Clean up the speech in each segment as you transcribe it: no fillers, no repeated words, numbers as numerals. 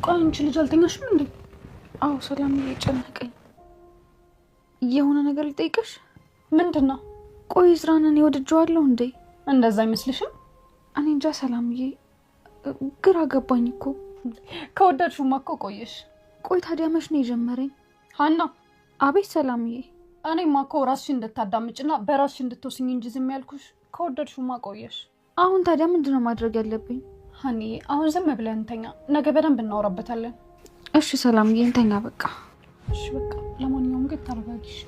ቆይ አንቺ ልጅ አልተኛሽም እንዴ? አዎ ሰላም እየጨነቀኝ የሆነ ነገር ልጠይቅሽ። ምንድነው? ቆይ ዝራንን ይወድጀዋለሁ እንዴ? እንደዛ አይመስልሽም? እኔ እንጃ ሰላምዬ፣ ግራ ገባኝ እኮ። ከወደድሽውማ እኮ ቆየሽ። ቆይ ታዲያ መች ነው የጀመረኝ? ሀና። አቤት ሰላምዬ። እኔማ እኮ ራስሽ እንድታዳምጭና በራስሽ እንድትወስኝ እንጂ ዝም ያልኩሽ ከወደድሽውማ ቆየሽ። አሁን ታዲያ ምንድነው ማድረግ ያለብኝ? ሀኒዬ አሁን ዝም ብለን እንተኛ፣ ነገ በደንብ እናወራበታለን። እሺ ሰላምዬ እንተኛ በቃ። እሺ በቃ ለማንኛውም ግን ተረጋጊሽ።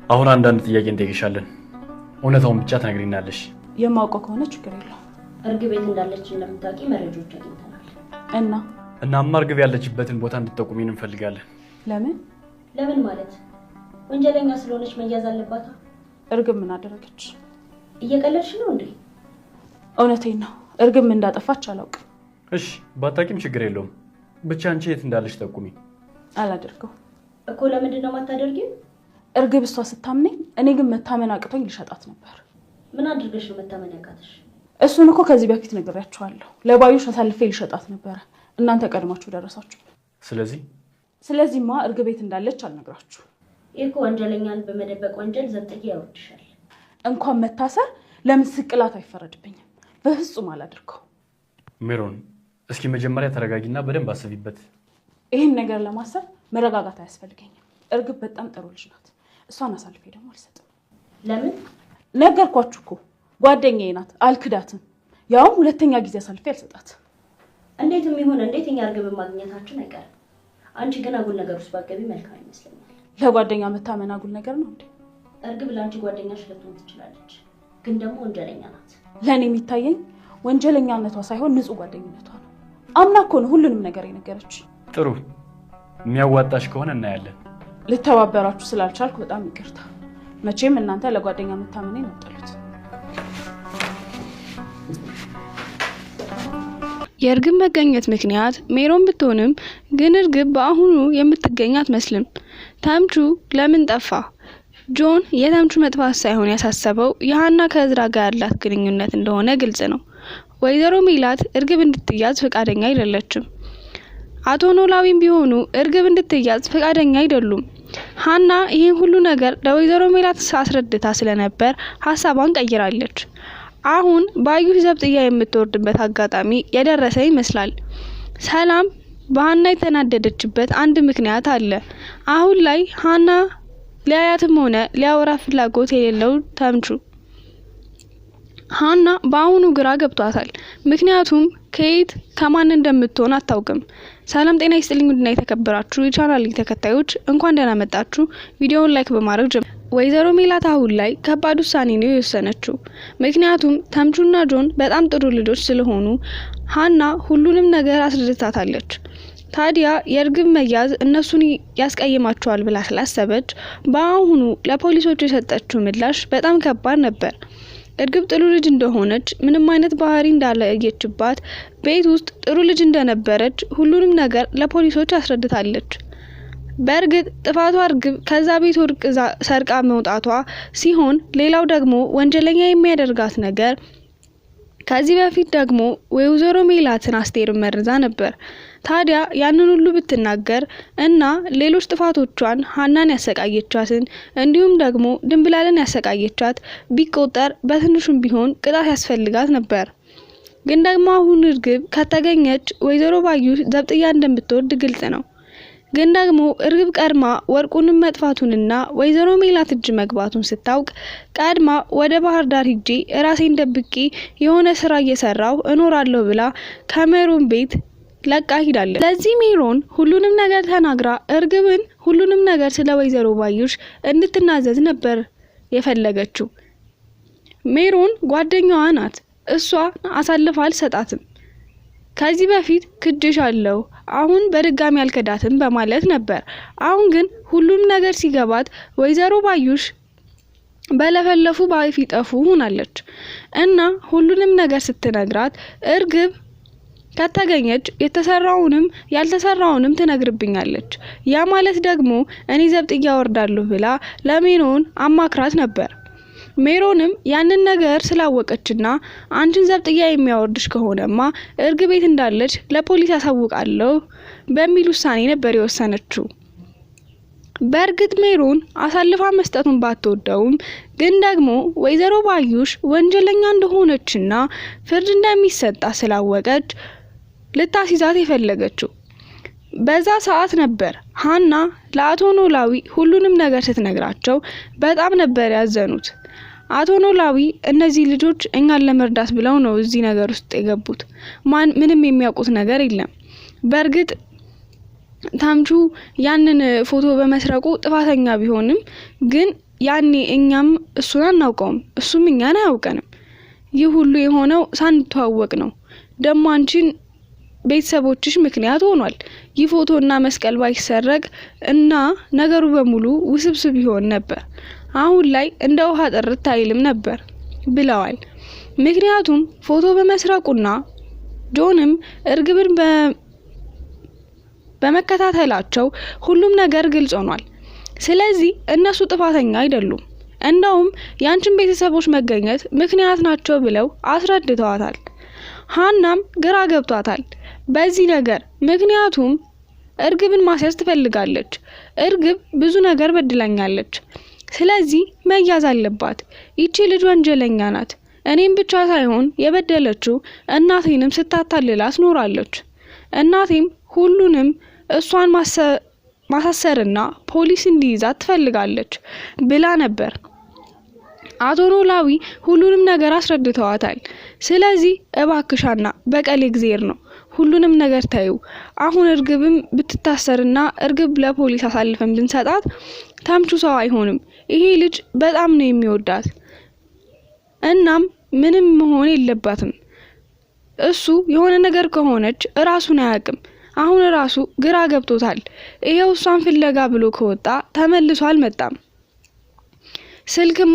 አሁን አንዳንድ ጥያቄ እንጠይቅሻለን። እውነታውን ብቻ ትነግሪናለሽ። የማውቀው ከሆነ ችግር የለውም። እርግብ ቤት እንዳለች እንደምታውቂ መረጃዎች አግኝተናል። እናማ እርግብ ያለችበትን ቦታ እንድትጠቁሚን እንፈልጋለን። ለምን ማለት? ወንጀለኛ ስለሆነች መያዝ አለባታ። እርግብ ምን አደረገች? እየቀለድሽ ነው እንዴ? እውነቴን ነው። እርግብ ምን እንዳጠፋች አላውቅም። እሺ ባታውቂም ችግር የለውም። ብቻ አንቺ የት እንዳለች ጠቁሚ። አላደርገው እኮ። ለምንድን ነው የማታደርጊው? እርግብ እሷ ስታምነኝ፣ እኔ ግን መታመን አቅቶኝ ልሸጣት ነበር። ምን አድርገሽ ነው መታመን ያቃተሽ? እሱን እኮ ከዚህ በፊት ነግሬያችኋለሁ። ለባዩሽ አሳልፌ ልሸጣት ነበረ። እናንተ ቀድማችሁ ደረሳችሁ። ስለዚህማ እርግብ ቤት እንዳለች አልነግራችሁ። ይህ እኮ ወንጀለኛን በመደበቅ ወንጀል ዘብጥያ ያወርድሻል። እንኳን መታሰር ለምን ስቅላት አይፈረድብኝም? በፍጹም አላደርገው። ሜሮን እስኪ መጀመሪያ ተረጋጊና በደንብ አስቢበት። ይህን ነገር ለማሰብ መረጋጋት አያስፈልገኝም። እርግብ በጣም ጥሩ ልጅ ናት። እሷን አሳልፌ ደግሞ አልሰጥም። ለምን? ነገርኳችሁ እኮ ጓደኛዬ ናት፣ አልክዳትም። ያውም ሁለተኛ ጊዜ አሳልፌ አልሰጣት። እንዴትም ይሁን እንዴት እኛ እርግብን ማግኘታችን አይቀርም። አንቺ ግን አጉል ነገር ውስጥ ባትገቢ መልካም ይመስለኛል። ለጓደኛ መታመን አጉል ነገር ነው እንዴ? እርግብ ለአንቺ ጓደኛሽ ልትሆን ትችላለች፣ ግን ደግሞ ወንጀለኛ ናት። ለእኔ የሚታየኝ ወንጀለኛነቷ ሳይሆን ንጹህ ጓደኝነቷ ነው። አምና እኮ ነው ሁሉንም ነገር የነገረች። ጥሩ፣ የሚያዋጣሽ ከሆነ እናያለን። ልተባበራችሁ ስላልቻልኩ በጣም ይቅርታ። መቼም እናንተ ለጓደኛ መታመኔን አውጣሉት። የእርግብ መገኘት ምክንያት ሜሮን ብትሆንም ግን እርግብ በአሁኑ የምትገኝ አትመስልም። ተምቹ ለምን ጠፋ? ጆን የተምቹ መጥፋት ሳይሆን ያሳሰበው የሀና ከእዝራ ጋር ያላት ግንኙነት እንደሆነ ግልጽ ነው። ወይዘሮ ሜላት እርግብ እንድትያዝ ፈቃደኛ አይደለችም። አቶ ኖላዊም ቢሆኑ እርግብ እንድትያዝ ፈቃደኛ አይደሉም። ሀና ይህን ሁሉ ነገር ለወይዘሮ ሜላት አስረድታ ስለነበር ሀሳቧን ቀይራለች። አሁን ባዩሽ ዘብጥያ የምትወርድበት አጋጣሚ የደረሰ ይመስላል። ሰላም በሀና የተናደደችበት አንድ ምክንያት አለ። አሁን ላይ ሀና ሊያያትም ሆነ ሊያወራ ፍላጎት የሌለው ተምቹ ሀና በአሁኑ ግራ ገብቷታል። ምክንያቱም ከየት ከማን እንደምትሆን አታውቅም። ሰላም ጤና ይስጥልኝ ውድና የተከበራችሁ የቻናሌ ተከታዮች እንኳን ደህና መጣችሁ። ቪዲዮውን ላይክ በማድረግ ጀምሩ። ወይዘሮ ሜላት አሁን ላይ ከባድ ውሳኔ ነው የወሰነችው። ምክንያቱም ተምቹና ጆን በጣም ጥሩ ልጆች ስለሆኑ ሀና ሁሉንም ነገር አስረድታታለች። ታዲያ የእርግብ መያዝ እነሱን ያስቀይማቸዋል ብላ ስላሰበች በአሁኑ ለፖሊሶች የሰጠችው ምላሽ በጣም ከባድ ነበር። እርግብ ጥሩ ልጅ እንደሆነች፣ ምንም አይነት ባህሪ እንዳላየችባት፣ ቤት ውስጥ ጥሩ ልጅ እንደነበረች ሁሉንም ነገር ለፖሊሶች አስረድታለች። በእርግጥ ጥፋቷ እርግብ ከዛ ቤት ወርቅ ሰርቃ መውጣቷ ሲሆን፣ ሌላው ደግሞ ወንጀለኛ የሚያደርጋት ነገር ከዚህ በፊት ደግሞ ወይዘሮ ሜላትን አስቴር መርዛ ነበር። ታዲያ ያንን ሁሉ ብትናገር እና ሌሎች ጥፋቶቿን ሀናን ያሰቃየቻትን እንዲሁም ደግሞ ድንብላልን ያሰቃየቻት ቢቆጠር በትንሹም ቢሆን ቅጣት ያስፈልጋት ነበር። ግን ደግሞ አሁን እርግብ ከተገኘች ወይዘሮ ባዩሽ ዘብጥያ እንደምትወርድ ግልጽ ነው። ግን ደግሞ እርግብ ቀድማ ወርቁንም መጥፋቱንና ወይዘሮ ሜላት እጅ መግባቱን ስታውቅ ቀድማ ወደ ባህር ዳር ሂጄ ራሴን ደብቄ የሆነ ስራ እየሰራው እኖራለሁ ብላ ከሜሮን ቤት ለቃ ሂዳለች። ለዚህ ሜሮን ሁሉንም ነገር ተናግራ እርግብን ሁሉንም ነገር ስለ ወይዘሮ ባዩሽ እንድትናዘዝ ነበር የፈለገችው። ሜሮን ጓደኛዋ ናት። እሷ አሳልፋ አልሰጣትም። ከዚህ በፊት ክድሻለሁ፣ አሁን በድጋሚ አልከዳትም በማለት ነበር። አሁን ግን ሁሉም ነገር ሲገባት ወይዘሮ ባዩሽ በለፈለፉ ባይፊጠፉ ሆናለች እና ሁሉንም ነገር ስትነግራት እርግብ ከተገኘች የተሰራውንም ያልተሰራውንም ትነግርብኛለች። ያ ማለት ደግሞ እኔ ዘብጥያ ወርዳለሁ ብላ ለሜሮን አማክራት ነበር። ሜሮንም ያንን ነገር ስላወቀችና አንቺን ዘብጥያ የሚያወርድሽ ከሆነማ እርግ ቤት እንዳለች ለፖሊስ ያሳውቃለሁ በሚል ውሳኔ ነበር የወሰነችው። በእርግጥ ሜሮን አሳልፋ መስጠቱን ባትወደውም ግን ደግሞ ወይዘሮ ባዩሽ ወንጀለኛ እንደሆነችና ፍርድ እንደሚሰጣ ስላወቀች ልታስይዛት የፈለገችው። በዛ ሰዓት ነበር ሀና ለአቶ ኖላዊ ሁሉንም ነገር ስትነግራቸው በጣም ነበር ያዘኑት። አቶ ኖላዊ እነዚህ ልጆች እኛን ለመርዳት ብለው ነው እዚህ ነገር ውስጥ የገቡት፣ ምንም የሚያውቁት ነገር የለም። በእርግጥ ተምቹ ያንን ፎቶ በመስረቁ ጥፋተኛ ቢሆንም ግን ያኔ እኛም እሱን አናውቀውም፣ እሱም እኛን አያውቀንም። ይህ ሁሉ የሆነው ሳንተዋወቅ ነው። ደሞ አንቺን ቤተሰቦችሽ ምክንያት ሆኗል። ይህ ፎቶና መስቀል ባይሰረቅ እና ነገሩ በሙሉ ውስብስብ ይሆን ነበር። አሁን ላይ እንደ ውሃ ጥርት አይልም ነበር ብለዋል። ምክንያቱም ፎቶ በመስረቁና ጆንም እርግብን በመከታተላቸው ሁሉም ነገር ግልጽ ሆኗል። ስለዚህ እነሱ ጥፋተኛ አይደሉም፣ እንደውም ያንቺን ቤተሰቦች መገኘት ምክንያት ናቸው ብለው አስረድተዋታል። ሀናም ግራ ገብቷታል በዚህ ነገር። ምክንያቱም እርግብን ማስያዝ ትፈልጋለች። እርግብ ብዙ ነገር በድላኛለች፣ ስለዚህ መያዝ አለባት። ይቺ ልጅ ወንጀለኛ ናት። እኔም ብቻ ሳይሆን የበደለችው እናቴንም ስታታልላት ኖራለች። እናቴም ሁሉንም እሷን ማሳሰርና ፖሊስ እንዲይዛት ትፈልጋለች ብላ ነበር። አቶ ኖላዊ ሁሉንም ነገር አስረድተዋታል። ስለዚህ እባክሻና በቀሌ እግዚአብሔር ነው፣ ሁሉንም ነገር ታዩ። አሁን እርግብም ብትታሰርና እርግብ ለፖሊስ አሳልፈን ብንሰጣት ተምቹ ሰው አይሆንም። ይሄ ልጅ በጣም ነው የሚወዳት። እናም ምንም መሆን የለባትም። እሱ የሆነ ነገር ከሆነች ራሱን አያውቅም። አሁን ራሱ ግራ ገብቶታል። ይሄው እሷን ፍለጋ ብሎ ከወጣ ተመልሶ አልመጣም። ስልክም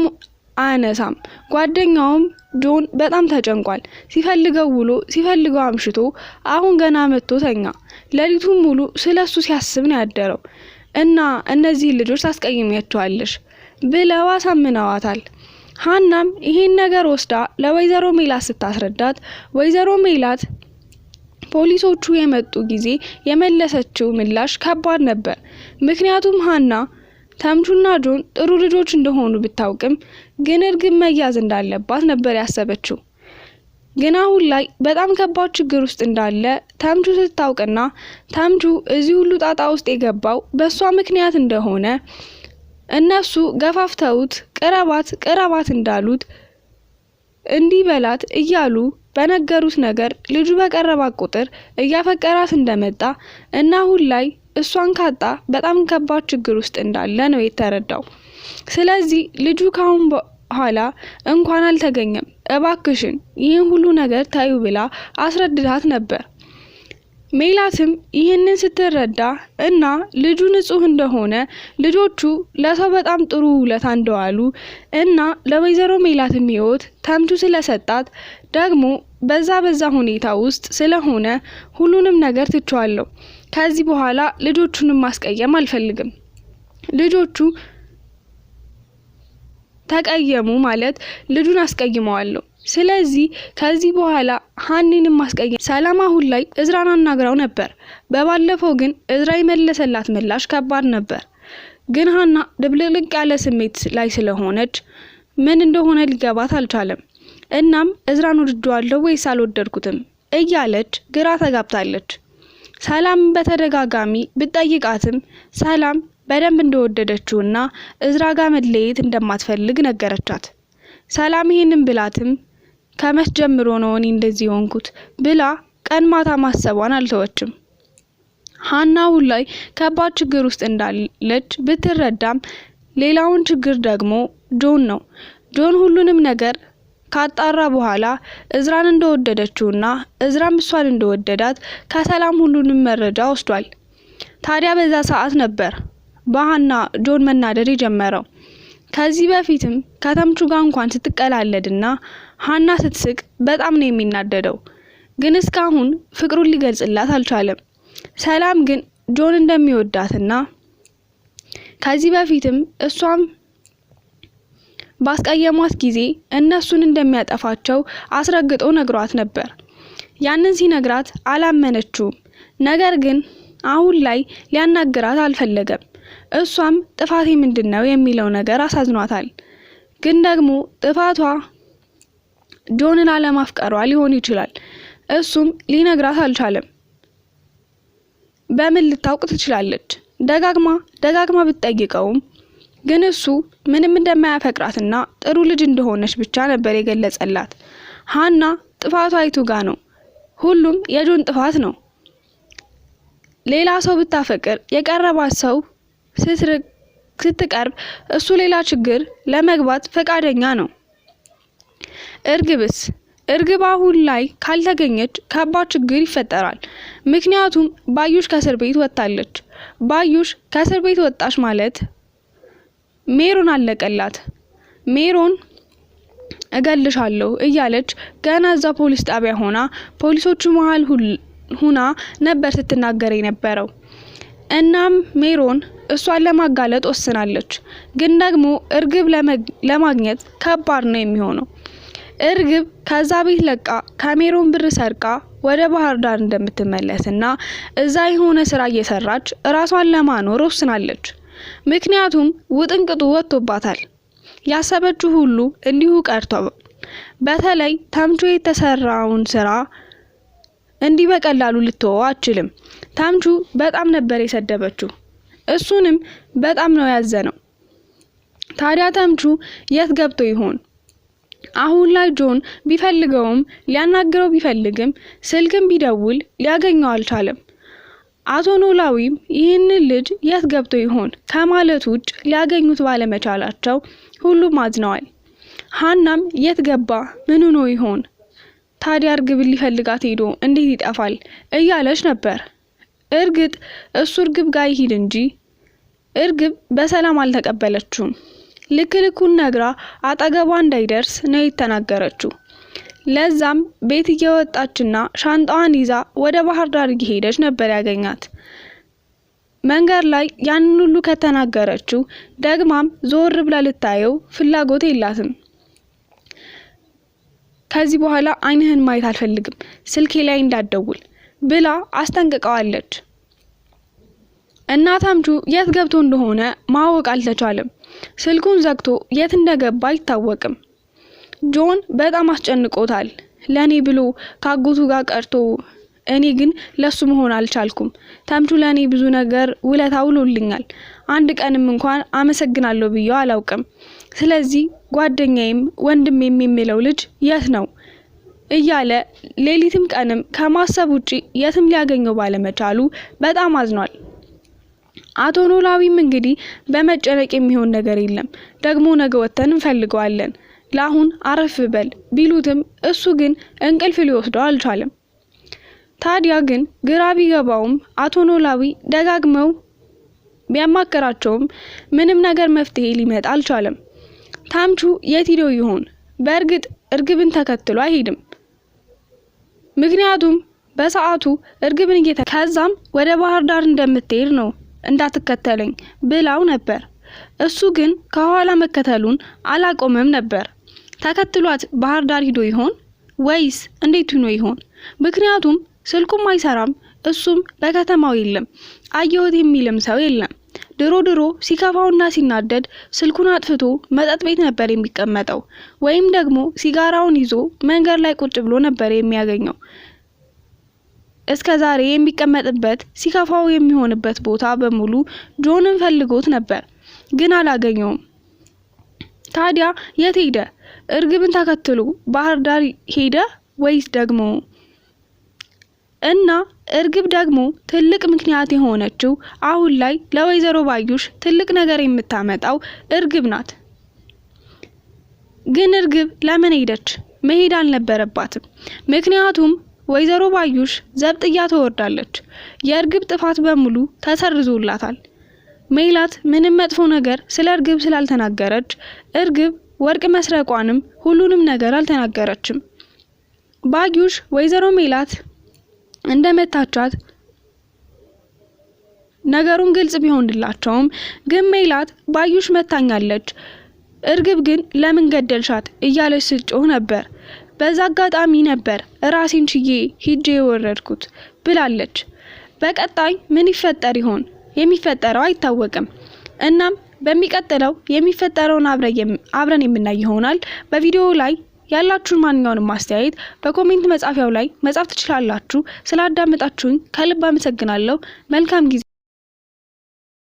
አያነሳም። ጓደኛውም ጆን በጣም ተጨንቋል። ሲፈልገው ውሎ ሲፈልገው አምሽቶ አሁን ገና መጥቶ ተኛ። ሌሊቱን ሙሉ ስለሱ ሲያስብ ነው ያደረው። እና እነዚህ ልጆች ታስቀይሚያቸዋለሽ ብለው አሳምነዋታል። ሀናም ይሄን ነገር ወስዳ ለወይዘሮ ሜላት ስታስረዳት ወይዘሮ ሜላት ፖሊሶቹ የመጡ ጊዜ የመለሰችው ምላሽ ከባድ ነበር። ምክንያቱም ሀና ተምቹና ጆን ጥሩ ልጆች እንደሆኑ ብታውቅም ግን እርግብ መያዝ እንዳለባት ነበር ያሰበችው። ግን አሁን ላይ በጣም ከባድ ችግር ውስጥ እንዳለ ተምቹ ስታውቅና ተምቹ እዚህ ሁሉ ጣጣ ውስጥ የገባው በሷ ምክንያት እንደሆነ እነሱ ገፋፍተውት ቅረባት እንዳሉት እንዲበላት እያሉ በነገሩት ነገር ልጁ በቀረባት ቁጥር እያፈቀራት እንደመጣ እና አሁን ላይ እሷን ካጣ በጣም ከባድ ችግር ውስጥ እንዳለ ነው የተረዳው። ስለዚህ ልጁ ካሁን በኋላ እንኳን አልተገኘም፣ እባክሽን ይህን ሁሉ ነገር ታዩ ብላ አስረድታት ነበር። ሜላትም ይህንን ስትረዳ እና ልጁ ንጹህ እንደሆነ ልጆቹ ለሰው በጣም ጥሩ ውለታ እንደዋሉ እና ለወይዘሮ ሜላትም ሕይወት ተምቹ ስለሰጣት ደግሞ በዛ ሁኔታ ውስጥ ስለሆነ ሁሉንም ነገር ትቼዋለሁ። ከዚህ በኋላ ልጆቹንም ማስቀየም አልፈልግም። ልጆቹ ተቀየሙ ማለት ልጁን አስቀይመዋለሁ። ስለዚህ ከዚህ በኋላ ሀኒንም ማስቀየም። ሰላም አሁን ላይ እዝራን አናግራው ነበር። በባለፈው ግን እዝራ የመለሰላት ምላሽ ከባድ ነበር። ግን ሀና ድብልቅልቅ ያለ ስሜት ላይ ስለሆነች ምን እንደሆነ ሊገባት አልቻለም። እናም እዝራን ወድጄዋለሁ ወይስ አልወደድኩትም እያለች ግራ ተጋብታለች። ሰላም በተደጋጋሚ ብትጠይቃትም ሰላም በደንብ እንደወደደችውና እዝራ ጋር መለየት እንደማትፈልግ ነገረቻት። ሰላም ይሄንን ብላትም ከመች ጀምሮ ነው እኔ እንደዚህ ሆንኩት ብላ ቀን ማታ ማሰቧን አልተወችም። ሀና አሁን ላይ ከባድ ችግር ውስጥ እንዳለች ብትረዳም ሌላውን ችግር ደግሞ ጆን ነው። ጆን ሁሉንም ነገር ካጣራ በኋላ እዝራን እንደወደደችውና እዝራም እሷን እንደወደዳት ከሰላም ሁሉንም መረጃ ወስዷል። ታዲያ በዛ ሰዓት ነበር በሀና ጆን መናደድ የጀመረው። ከዚህ በፊትም ከተምቹ ጋር እንኳን ስትቀላለድና ሀና ስትስቅ በጣም ነው የሚናደደው። ግን እስካሁን ፍቅሩን ሊገልጽላት አልቻለም። ሰላም ግን ጆን እንደሚወዳትና ከዚህ በፊትም እሷም ባስቀየሟት ጊዜ እነሱን እንደሚያጠፋቸው አስረግጦ ነግሯት ነበር። ያንን ሲነግራት አላመነችውም። ነገር ግን አሁን ላይ ሊያናግራት አልፈለገም። እሷም ጥፋቴ ምንድነው የሚለው ነገር አሳዝኗታል። ግን ደግሞ ጥፋቷ ጆንን አለማፍቀሯ ሊሆን ይችላል። እሱም ሊነግራት አልቻለም። በምን ልታውቅ ትችላለች? ደጋግማ ብትጠይቀውም ግን እሱ ምንም እንደማያፈቅራትና ጥሩ ልጅ እንደሆነች ብቻ ነበር የገለጸላት። ሃና ጥፋቷ አይቱ ጋ ነው? ሁሉም የጆን ጥፋት ነው። ሌላ ሰው ብታፈቅር የቀረባት ሰው ስትቀርብ እሱ ሌላ ችግር ለመግባት ፈቃደኛ ነው። እርግብ አሁን ላይ ካልተገኘች ከባድ ችግር ይፈጠራል። ምክንያቱም ባዩሽ ከእስር ቤት ወጣለች። ባዩሽ ከእስር ቤት ወጣች ማለት ሜሮን አለቀላት። ሜሮን እገልሻለሁ እያለች ገና እዛ ፖሊስ ጣቢያ ሆና ፖሊሶቹ መሃል ሁና ነበር ስትናገር የነበረው። እናም ሜሮን እሷን ለማጋለጥ ወስናለች። ግን ደግሞ እርግብ ለማግኘት ከባድ ነው የሚሆነው። እርግብ ከዛ ቤት ለቃ ከሜሮን ብር ሰርቃ ወደ ባህር ዳር እንደምትመለስና እዛ የሆነ ስራ እየሰራች ራሷን ለማኖር ወስናለች። ምክንያቱም ውጥንቅጡ ወጥቶባታል። ያሰበችው ሁሉ እንዲሁ ቀርቷል። በተለይ ተምቹ የተሰራውን ስራ እንዲህ በቀላሉ ልትወው አትችልም። ተምቹ በጣም ነበር የሰደበችው። እሱንም በጣም ነው ያዘነው። ታዲያ ተምቹ የት ገብቶ ይሆን? አሁን ላይ ጆን ቢፈልገውም ሊያናግረው ቢፈልግም ስልክም ቢደውል ሊያገኘው አልቻለም። አቶ ኖላዊም ይህንን ልጅ የት ገብቶ ይሆን ከማለት ውጭ ሊያገኙት ባለመቻላቸው ሁሉም አዝነዋል። ሃናም የት ገባ ምን ሆኖ ይሆን? ታዲያ እርግብን ሊፈልጋት ሄዶ እንዴት ይጠፋል እያለች ነበር። እርግጥ እሱ እርግብ ጋር ይሄድ እንጂ እርግብ በሰላም አልተቀበለችውም። ልኩን ነግራ አጠገቧ እንዳይደርስ ነው የተናገረችው። ለዛም ቤት እየወጣችና ሻንጣዋን ይዛ ወደ ባህር ዳር እየሄደች ነበር ያገኛት። መንገድ ላይ ያንን ሁሉ ከተናገረችው ደግማም ዞር ብላ ልታየው ፍላጎት የላትም። ከዚህ በኋላ አይንህን ማየት አልፈልግም፣ ስልኬ ላይ እንዳትደውል ብላ አስጠንቅቀዋለች። ተምቹ የት ገብቶ እንደሆነ ማወቅ አልተቻለም። ስልኩን ዘግቶ የት እንደገባ አይታወቅም። ጆን በጣም አስጨንቆታል። ለኔ ብሎ ካጎቱ ጋር ቀርቶ እኔ ግን ለሱ መሆን አልቻልኩም። ተምቹ ለኔ ብዙ ነገር ውለታ ውሎልኛል። አንድ ቀንም እንኳን አመሰግናለሁ ብዬው አላውቅም። ስለዚህ ጓደኛዬም ወንድሜም የሚለው ልጅ የት ነው እያለ ሌሊትም ቀንም ከማሰብ ውጪ የትም ሊያገኘው ባለመቻሉ በጣም አዝኗል። አቶ ኖላዊም እንግዲህ በመጨነቅ የሚሆን ነገር የለም፣ ደግሞ ነገ ወተን እንፈልገዋለን፣ ለአሁን አረፍ በል ቢሉትም እሱ ግን እንቅልፍ ሊወስደው አልቻለም። ታዲያ ግን ግራ ቢገባውም አቶ ኖላዊ ደጋግመው ቢያማከራቸውም ምንም ነገር መፍትሄ ሊመጣ አልቻለም። ተምቹ የት ሄዶ ይሆን? በእርግጥ እርግብን ተከትሎ አይሄድም። ምክንያቱም በሰዓቱ እርግብን ከዛም ወደ ባህር ዳር እንደምትሄድ ነው እንዳትከተለኝ ብላው ነበር። እሱ ግን ከኋላ መከተሉን አላቆመም ነበር። ተከትሏት ባህር ዳር ሄዶ ይሆን ወይስ እንዴት ሆኖ ይሆን? ምክንያቱም ስልኩም አይሰራም፣ እሱም በከተማው የለም፣ አየሁት የሚልም ሰው የለም። ድሮ ሲከፋውና ሲናደድ ስልኩን አጥፍቶ መጠጥ ቤት ነበር የሚቀመጠው፣ ወይም ደግሞ ሲጋራውን ይዞ መንገድ ላይ ቁጭ ብሎ ነበር የሚያገኘው። እስከዛሬ የሚቀመጥበት ሲከፋው የሚሆንበት ቦታ በሙሉ ጆንን ፈልጎት ነበር፣ ግን አላገኘውም። ታዲያ የት ሄደ? እርግብን ተከትሎ ባህር ዳር ሄደ ወይስ ደግሞ እና እርግብ ደግሞ ትልቅ ምክንያት የሆነችው አሁን ላይ ለወይዘሮ ባዩሽ ትልቅ ነገር የምታመጣው እርግብ ናት። ግን እርግብ ለምን ሄደች? መሄድ አልነበረባትም። ምክንያቱም ወይዘሮ ባዩሽ ዘብጥያ ተወርዳለች። የእርግብ ጥፋት በሙሉ ተሰርዞላታል። ሜላት ምንም መጥፎ ነገር ስለ እርግብ ስላልተናገረች እርግብ ወርቅ መስረቋንም ሁሉንም ነገር አልተናገረችም። ባዩሽ ወይዘሮ ሜላት እንደመታቻት ነገሩን ግልጽ ቢሆንላቸውም ግን ሜላት ባዩሽ መታኛለች፣ እርግብ ግን ለምን ገደልሻት እያለች ስትጮህ ነበር። በዛ አጋጣሚ ነበር ራሴን ችዬ ሂጄ የወረድኩት ብላለች። በቀጣይ ምን ይፈጠር ይሆን? የሚፈጠረው አይታወቅም። እናም በሚቀጥለው የሚፈጠረውን አብረን የምናይ ይሆናል። በቪዲዮው ላይ ያላችሁን ማንኛውንም አስተያየት በኮሜንት መጻፊያው ላይ መጻፍ ትችላላችሁ። ስላዳመጣችሁኝ ከልብ አመሰግናለሁ። መልካም ጊዜ